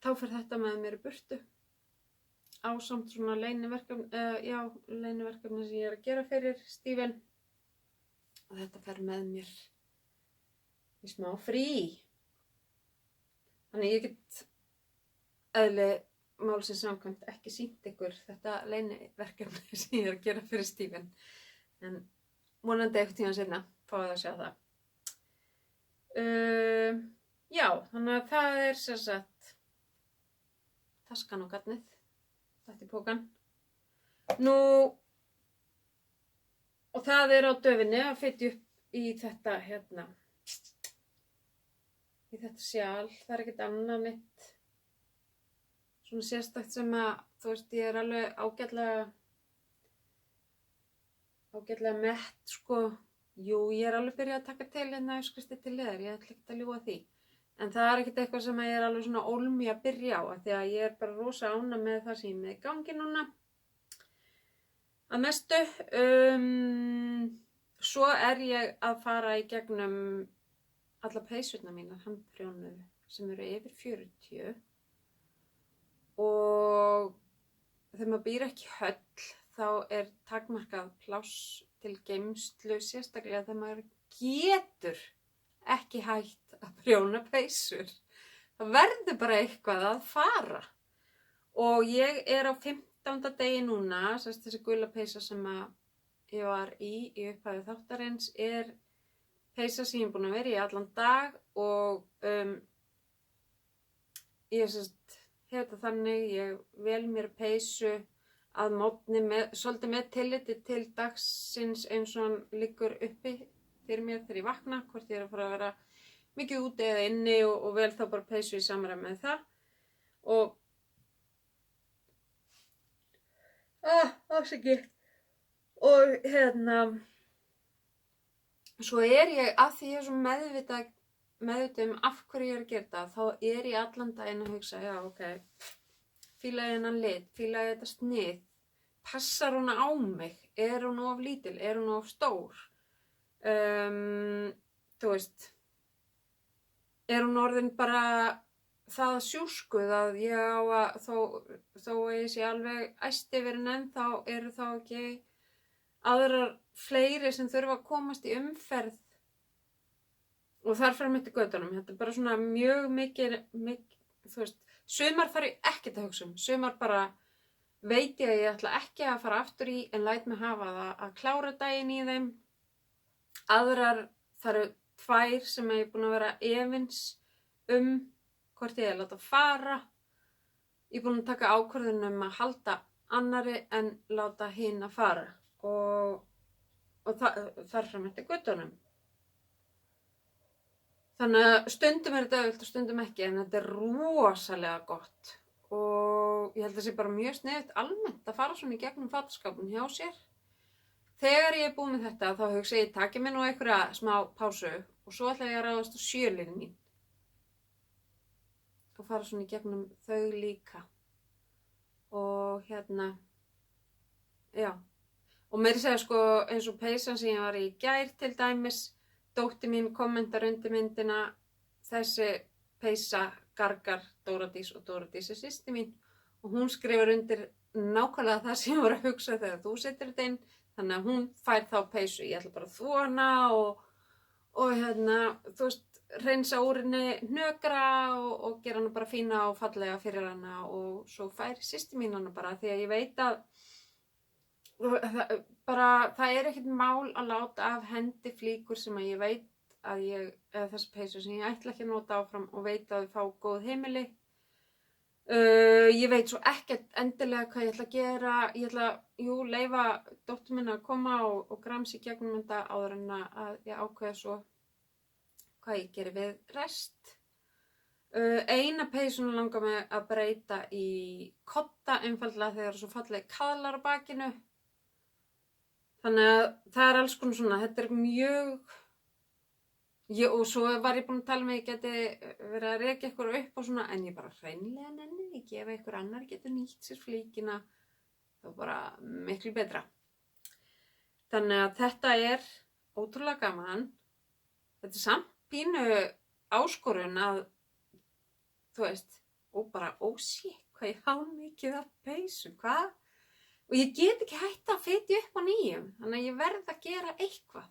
þá fer þetta með mér í burtu ásamt svona leyniverkefni sem ég að gera fyrir Steven og þetta fer með mér í smá frí. Þannig ég get eðli málsins samkvæmt ekki sýnt ykkur þetta leyniverkefni sem ég að gera fyrir Steven en vonandi eitthvað tíma seinna fáið að sjá það. Já, þannig að það sem sagt taskan og gatnið. Þetta í pókan. Nú, og það á döfinni að fitja upp í þetta í þetta sjal. Það ekkert annað mitt svona sérstakt sem að, þú veist, ég alveg ágætlega mett, sko. Jú, ég alveg byrjað að taka til uppskristi til leðar, ég ætla ekki að ljúga því. En það ekkert eitthvað sem ég alveg svona ólmi að byrja á, af því að ég bara rosa ánægð með það sem ég er með í gangi núna. Að mestu, svo ég að fara í gegnum alla peysurnar mínar, handprjónu, sem eru yfir 40. Og þegar maður býr ekki í höll, þá takmarkað pláss til geymslu, sérstaklega þegar maður getur ekki hægt að prjóna peysur. Það verður bara eitthvað að fara. Og ég á 15. degi núna, þessi gula peysa sem ég var í upphafi þáttarins, peysa sem ég er búin að vera í allan dag og ég hef þetta þannig, ég vel mér peysu að mótni svolítið með tilliti til dagsins eins og hann liggur uppi fyrir mér þegar ég vakna, hvort ég að fara að vera mikið úti eða inni og vel þá bara peysu í samræmi með það. Og afsakið. Og svo ég að því ég er svo meðvitað af hverju ég að gera það, þá ég allan daginn að hugsa, já, ok, fíla ég hennan lit, fíla ég þetta snið, passar hún á mig, hún of lítil, hún of stór, þú veist, hún orðin bara það sjúskuð að ég á að, þó ég sé alveg æst yfir en þá þá ekki aðrar fleiri sem þurfa að komast í umferð og þar fram eftir götunum. Þetta bara svona mjög mikið, þú veist, sumar þarf ég ekkert að hugsa sumar bara veit ég að ég ætla ekki að fara aftur í en læt mig hafa það að klára daginn í þeim. Aðrar þar tvær sem ég búin að vera efins hvort ég láta fara. Ég búin að taka ákvörðun að halda annari en láta hinn að fara og þar fram eftir götunum. Þannig að stundum þetta auðvelt og stundum ekki en þetta rosalega gott og ég held að það sé bara mjög sniðugt almennt að fara svona í gegnum fataskápinn hjá sér. Þegar ég búið með þetta þá hugsa ég taki mér nú einhverja smá pásu og svo ætla ég að ráðast á sjölin mín og fara svona í gegnum þau líka og já. Og meira segja sko eins og peysan sem ég var í gær til dæmis, dóttir mín kommentar undir myndina, þessi peysa gargar Dóradís og Dóradís systir mín og hún skrifar undir nákvæmlega það sem ég var að hugsa þegar þú setur þetta inn, þannig að hún fær þá peysu, ég ætla bara að þvo hana og þú veist, hreinsa úr henni hnökra og gera hana bara fína og fallega fyrir hana og svo fær systir mín hana bara því að ég veit að það ekkert mál að láta af hendi flíkur sem að ég veit að eða þessa peysu sem ég ætla ekki að nota áfram og veit að þau fá góð heimili. Ég veit svo ekkert endilega hvað ég ætla að gera. Ég ætla, leyfa dóttur minni að koma og gramsa í gegnum þetta áður en að ég ákveða svo hvað ég geri við rest. Eina peysuna langar mig að breyta í kodda einfaldlega þegar svo falleg kaðlar á bakinu. Þannig að það alls konar svona, þetta mjög, og svo var ég búin að tala með ég geti verið að rekja ykkur upp og svona, en ég bara hreinlega nenni ekki, ef einhver annar getur nýtt sér flíkina, þá bara miklu betra. Þannig að þetta ótrúlega gaman, þetta samt pínu áskorun að, þú veist, og bara, shit, hvað ég há mikið af peysum, hvað? Og ég get ekki hætt að fitja upp á nýjum, þannig að ég verð að gera eitthvað.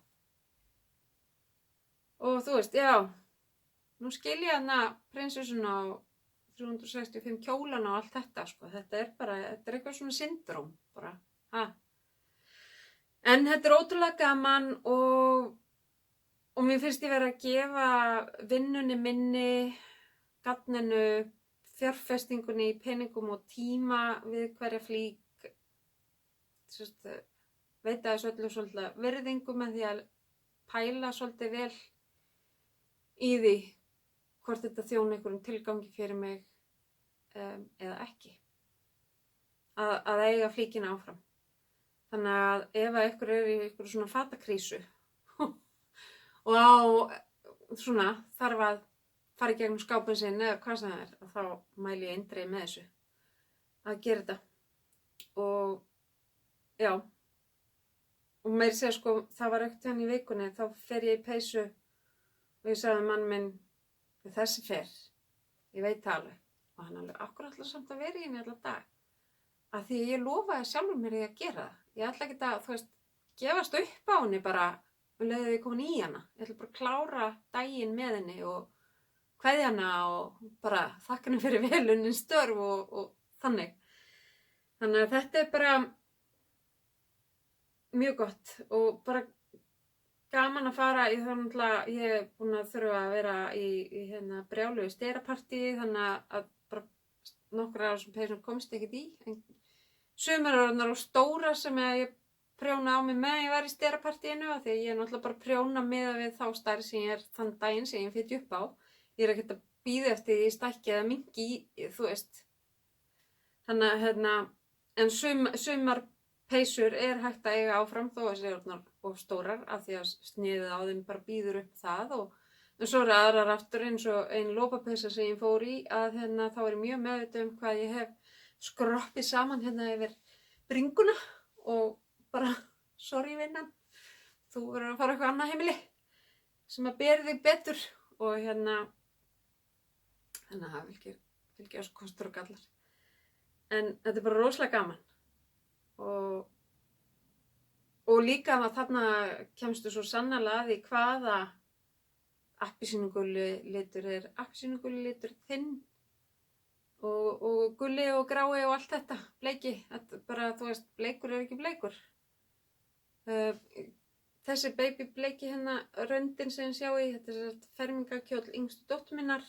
Og þú veist, já, nú skil ég hana prinsessuna á 365 kjólana og allt þetta, sko. Þetta er eitthvað svona syndróm, bara, En þetta er ótrúlega gaman og mér finnst ég vera að gefa vinnunni minni, gagninu, fjárfestingunni í peningum og tíma við hverja flík, veita þessu öllu svolítið virðingu með því að pæla svolítið vel í því hvort þetta þjóna einhverjum tilgangi fyrir mig eða ekki. Að eiga flíkina áfram. Þannig að ef einhver í einhverju svona fatakrísu og svona þarf að fara í gegnum skápinn sinn eða hvað sem það er, þá mæli ég eindregið með þessu að gera þetta. Og já, og meira segja sko, það var ekkert hann í vikunni, þá fer ég í peysu og ég sagði mann minn, þessi fer, ég veit það alveg. Og hann alveg, akkur ætlar samt að vera í henni allan dag. Af því ég lofaði sjálfur mér að gera það. Ég ætla ekki að, þú veist, gefast upp á henni bara leiði við komin í hana. Ég ætla bara að klára daginn með henni og kveðja hana og bara þakka henni fyrir velunnin störf og þannig. Þannig að þetta er bara mjög gott og bara gaman að fara í þannig að ég er búin að þurfa að vera í hérna brjálugu sterapartíi, þannig að bara nokkra af þessum peysum komst ekkert í. Sumar eru orðnar of stórar sem ég prjóna á mig með ég var í sterapartíinu, af því að ég er náttúrulega bara prjóna miðað við þá stærð sem ég er þann daginn sem ég fit upp á. Ég er ekkert að bíða eftir því ég stækki eða minnki í, þú veist. Þannig að en sumar peysur er hægt að eiga áfram þó að þessi orðnar of stórar, af því að sniðið á þeim bara býður upp það. En svo eru aðrar aftur eins og ein lopapeysa sem ég fór í, að þá er ég mjög meðvituð hvað ég hef skroppið saman yfir bringuna og bara, sorry vinnan, þú verður að fara eitthvað annað heimili sem að beri þig betur og þannig að það fylgja þessu kostur og gallar. En þetta er bara rosalega gaman og líka að þarna kemstu svo sannarlega að því hvaða appelsínuguli litur er appelsínuguli litur þinn og gulli og grái og allt þetta, bleiki, þetta bara, þú veist, bleikur er ekki bleikur. Þessi baby bleiki röndin sem ég sjá í, þetta er fermingarkjóll yngstu dóttur minnar,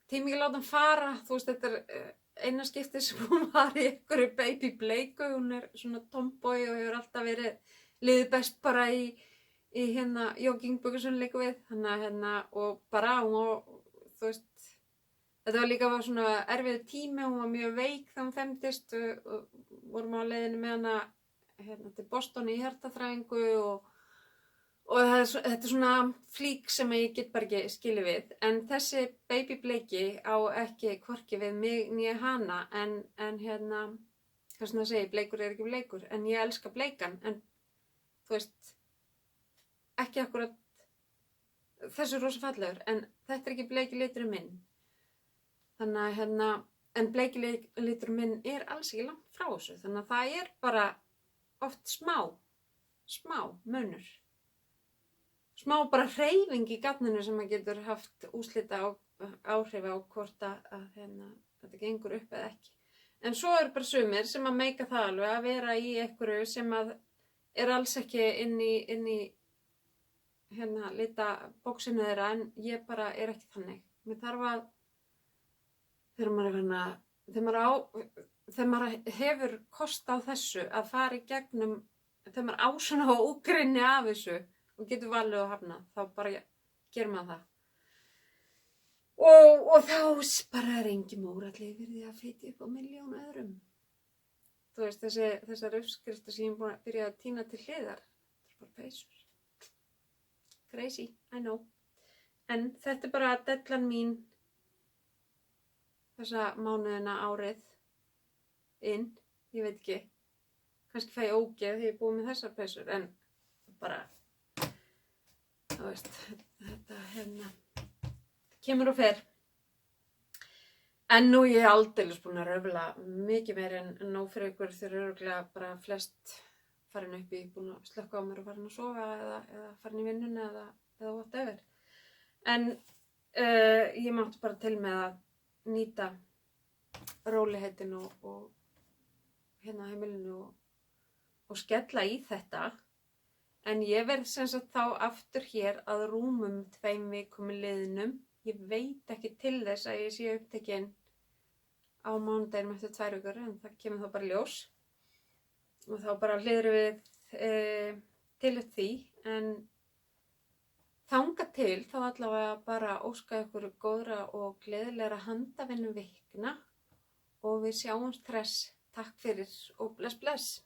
tími ekki láta hann fara, þú veist, þetta er eina skiptið sem hún var í einhverju baby bleiku, hún er svona tomboy og hefur alltaf verið liðið best bara í joggingbökkum líka við, þannig að og bara hún, þú veist, þetta var líka svona erfið tími, hún var mjög veik þegar hún femdist og vorum á leiðinni með hana til Boston í hjartaþræðingu og þetta er svona flík sem ég get bara ekki skilið við. En þessi baby bleiki á ekki hvorki við mig né hana en hvað sem það segir, bleikur er ekki bleikur, en ég elska bleikan, en þú veist, ekki akkurat, þessu er rosa fallegur, en þetta er ekki bleiki liturinn minn. Þannig að en bleiki liturinn minn er alls ekki langt frá þessu, þannig að það er bara oft smá munur. Smá bara hreyfing í gatninu sem að getur haft úrslita áhrif á hvort að þetta gengur upp eða ekki. En svo eru bara sumir sem að meika það alveg að vera í einhverju sem að er alls ekki inn í lita bóksinu þeirra, en ég bara er ekki þannig. Mér þarf að þegar maður hefur kost á þessu að fara í gegnum, þegar maður á svona ógrynni af þessu og getur valið að hafna, þá bara gerir maður það. Og þá bara er engin móralli fyrir því að fitja upp á milljón öðrum. Þú veist, þessar uppskriftir sem ég er búin að byrja að tína til hliðar, þetta er bara peysur. Crazy, I know. En þetta er bara dellan mín þessa mánuðina árið inn, ég veit ekki. Kannski fæ ég ógeð þegar ég er búin með þessar peysur, en bara, þú veist, þetta kemur og fer. En nú ég aldeilis búin að röfla mikið meir en nóg fyrir ykkur. Þeir eru örugglega bara flest farin upp í, búin að slökka á mér og farin að sofa eða farin í vinnuna eða whatever. En ég mátti bara til með að nýta róliheitin og hérna á heimilinu og skella í þetta. En ég verð sem sagt þá aftur hér að rúmum 2 vikum liðnum. Ég veit ekki til þess að ég sé upptekin á mánudeginum eftir 2 vikur, en það kemur þá bara í ljós. Og þá bara hliðrum við til eftir því, en þangað til þá allavega bara óska ykkur góðra og gleðilegra handavinnu vikna og við sjáumst hress. Takk fyrir og bless bless.